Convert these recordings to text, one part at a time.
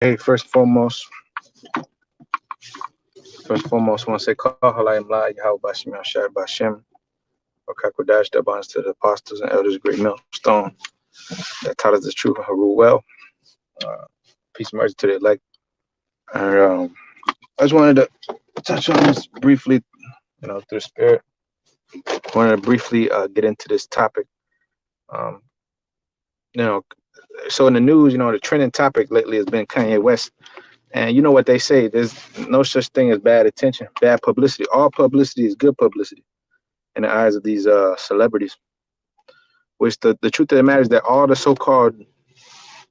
Hey, first and foremost, I want to say, Call Halayim La, Yahweh Bashim Yashai Bashem, Okakodash, that bonds to the apostles and elders, great millstone that taught us the truth and rule well. Uh, Peace and mercy to the elect. And I just wanted to touch on this briefly, through the spirit. I wanted to briefly get into this topic. Um, you know, so in the news, the trending topic lately has been Kanye West. And you know what they say, there's no such thing as bad attention, bad publicity. All publicity is good publicity in the eyes of these celebrities. Which the truth of the matter is that all the so-called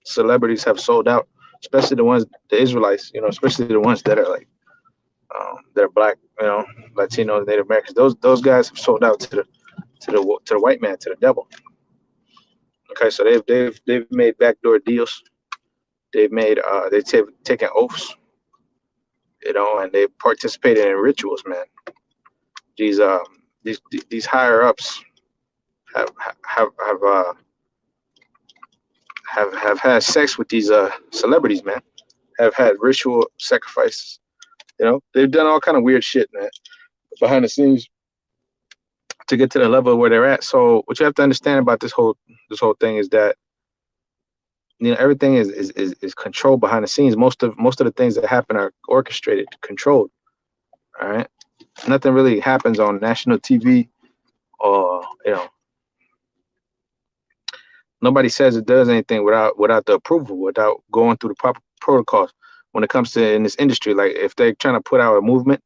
celebrities have sold out, especially the ones, the Israelites, especially the ones that are black, Latino, Native Americans. Those guys have sold out to the white man, to the devil. Okay, so they've made backdoor deals. They've taken oaths, and they participated in rituals, man. These um these higher ups have have have uh have had sex with these celebrities, man. Have had ritual sacrifices. They've done all kind of weird shit, man, behind the scenes to get to the level where they're at. So what you have to understand about this whole thing is that everything is controlled behind the scenes. Most of the things that happen are orchestrated, controlled. All right, nothing really happens on national TV, or nobody says it does anything without the approval, without going through the proper protocols. When it comes to in this industry, like if they're trying to put out a movement,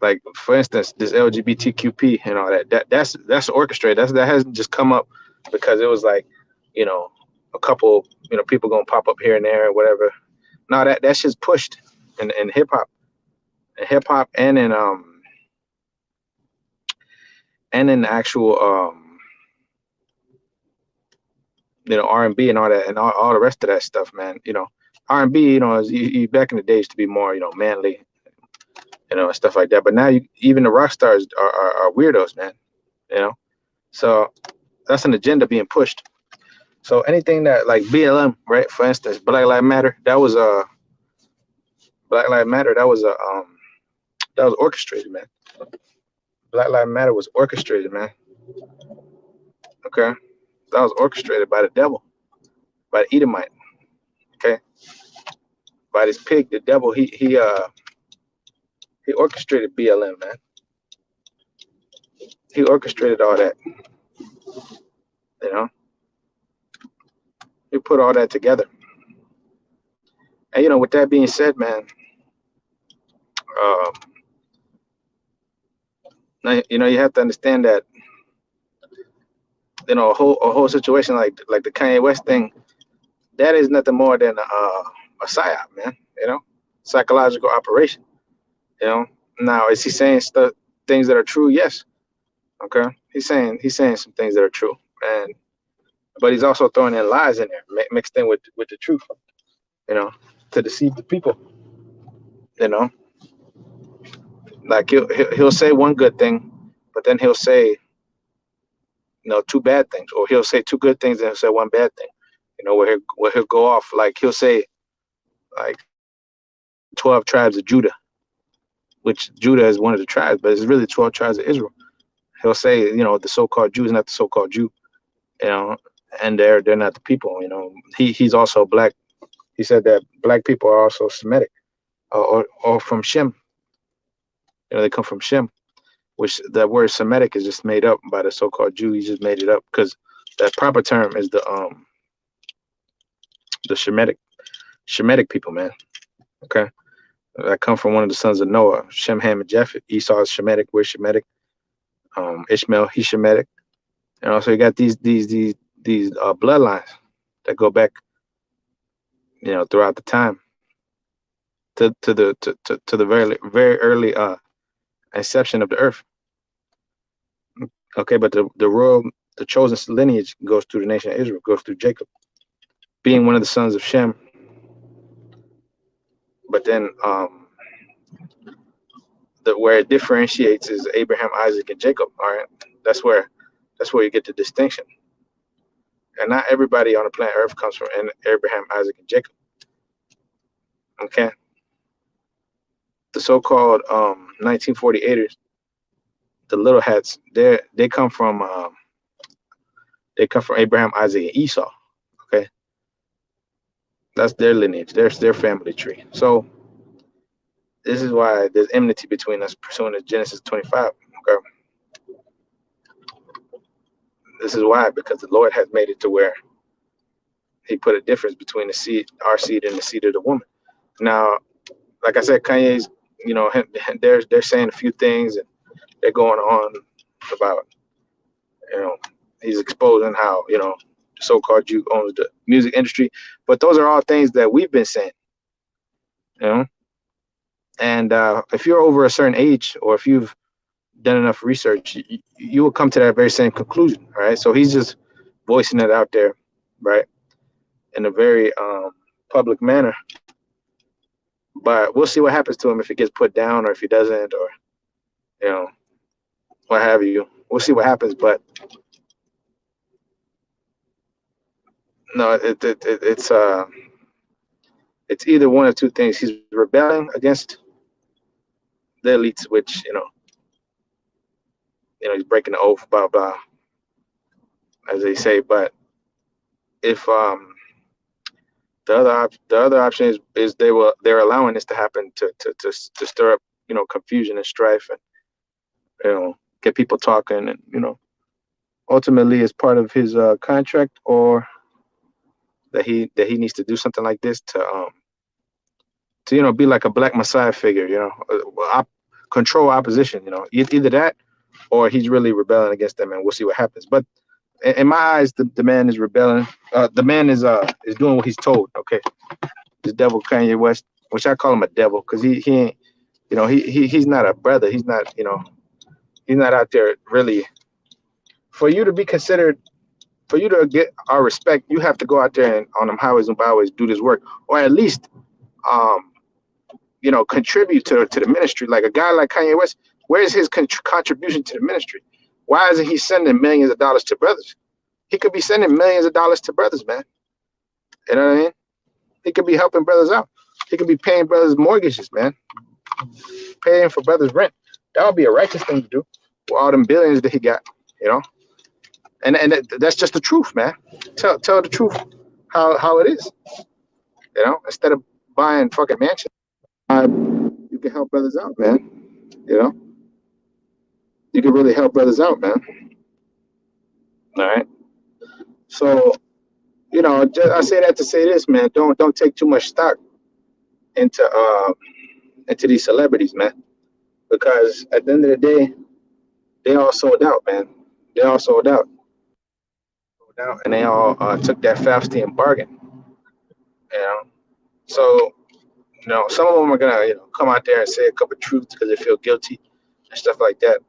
like for instance, this LGBTQP and all that's orchestrated. That hasn't just come up because it was like, you know, a couple, people gonna pop up here and there or whatever. No, that's just pushed in hip hop, and in actual R&B and all that, and all the rest of that stuff, man. R&B, back in the days to be more, manly, and stuff like that. But now even the rock stars are weirdos, man. You know, so that's an agenda being pushed. So anything that like BLM, right? For instance, Black Lives Matter, that was orchestrated, man. Black Lives Matter was orchestrated, man. Okay, that was orchestrated by the devil, by the Edomite. Okay, by this pig, the devil. He orchestrated BLM, man. He orchestrated all that. You know, he put all that together. And with that being said, man, um, now, you have to understand that a whole situation like the Kanye West thing, that is nothing more than a psyop, man. Psychological operation. You know. Now, is he saying stuff, things that are true? Yes. Okay. He's saying some things that are true, and but he's also throwing in lies in there, mixed in with the truth. You know, to deceive the people. You know, like he'll say one good thing, but then he'll say two bad things, or he'll say two good things and he'll say one bad thing. Where he'll go off, like he'll say like 12 tribes of Judah, which Judah is one of the tribes, but it's really 12 tribes of Israel. He'll say, the so-called Jew is not the so-called Jew, you know, and they're not the people. He's also black. He said that black people are also Semitic, or from Shem. They come from Shem, which that word Semitic is just made up by the so-called Jew. He just made it up because that proper term is the Shemitic people, man. Okay, that come from one of the sons of Noah, Shem, Ham, and Japheth. Esau is Shemitic. We're Shemitic. Ishmael, he's Shemitic. So you got these bloodlines that go back, throughout the time to the very early inception of the earth. Okay, but the chosen lineage goes through the nation of Israel, goes through Jacob, being one of the sons of Shem. But then where it differentiates is Abraham, Isaac, and Jacob. All right, that's where you get the distinction. And not everybody on the planet Earth comes from Abraham, Isaac, and Jacob. Okay, the so-called 1948ers, the little hats, they come from Abraham, Isaac, and Esau. Okay, that's their lineage. There's their family tree. So this is why there's enmity between us pursuing the Genesis 25. Okay, this is why, because the Lord has made it to where He put a difference between the seed, our seed, and the seed of the woman. Now, like I said, Kanye's, they're saying a few things, and they're going on about, you know, he's exposing how, the so-called Jew owns the music industry. But those are all things that we've been saying, you know. And if you're over a certain age, or if you've done enough research, you will come to that very same conclusion. All right. So he's just voicing it out there, right, in a very public manner. But we'll see what happens to him if he gets put down, or if he doesn't, or what have you. We'll see what happens. But no, it's either one of two things. He's rebelling against the elites, which he's breaking the oath, blah blah, as they say. But if the other option is they're allowing this to happen to stir up confusion and strife, and get people talking, and ultimately as part of his contract, or that he needs to do something like this to be like a black messiah figure, control opposition, either that, or he's really rebelling against them, and we'll see what happens. But in my eyes, the man is rebelling. The man is doing what he's told. Okay, this devil Kanye West, which I call him a devil, because he ain't, he's not a brother. He's not, he's not out there really. For you to be considered, for you to get our respect, you have to go out there and on them highways and byways do this work, or at least contribute to the ministry. Like a guy like Kanye West, where's his contribution to the ministry? Why isn't he sending millions of dollars to brothers? He could be sending millions of dollars to brothers, man. You know what I mean? He could be helping brothers out. He could be paying brothers mortgages, man. Paying for brothers' rent. That would be a righteous thing to do with all them billions that he got, And that's just the truth, man. Tell the truth how it is. Instead of buying fucking mansions, you can help brothers out, man. You can really help brothers out, man. All right. So, I say that to say this, man. Don't take too much stock into these celebrities, man. Because at the end of the day, they all sold out, man. They all sold out. And they all took that Faustian bargain. So, some of them are gonna, come out there and say a couple of truths because they feel guilty and stuff like that.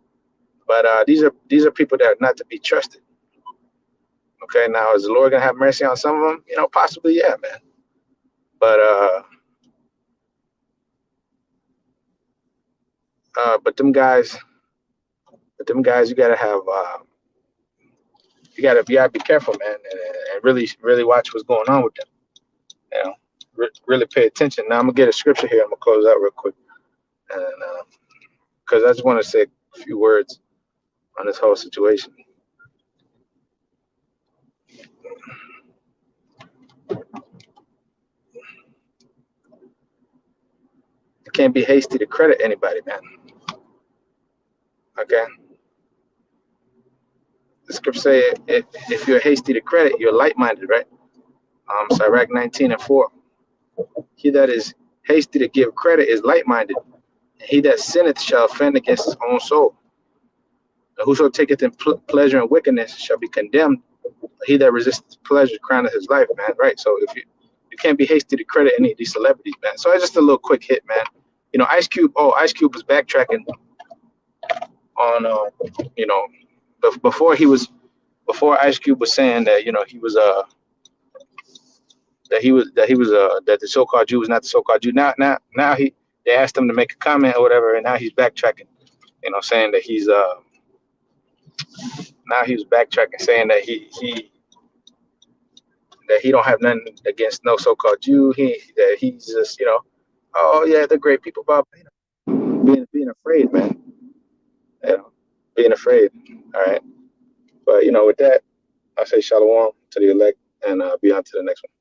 But these are people that are not to be trusted. Okay, now is the Lord gonna have mercy on some of them? Possibly, yeah, man. But them guys, you gotta have, you gotta be careful, man, and really watch what's going on with them. Really pay attention. Now I'm gonna get a scripture here. I'm gonna close out real quick, and because I just want to say a few words on this whole situation. You can't be hasty to credit anybody, man. Okay. The scripture say if you're hasty to credit, you're light-minded, right? Sirach 19:4. He that is hasty to give credit is light-minded. He that sinneth shall offend against his own soul. And whoso taketh in pleasure in wickedness shall be condemned. He that resists pleasure crowneth his life, man. Right. So if you can't be hasty to credit any of these celebrities, man. So it's just a little quick hit, man. Ice Cube. Oh, Ice Cube was backtracking on, before Ice Cube was saying that, he was that the so-called Jew was not the so-called Jew. Now they asked him to make a comment or whatever, and now he's backtracking, saying that he's now he was backtracking, saying that he don't have nothing against no so-called Jew. That he's just Oh yeah, the great people about being afraid, man. You know, being afraid. All right. But with that, I say shalom to the elect and be on to the next one.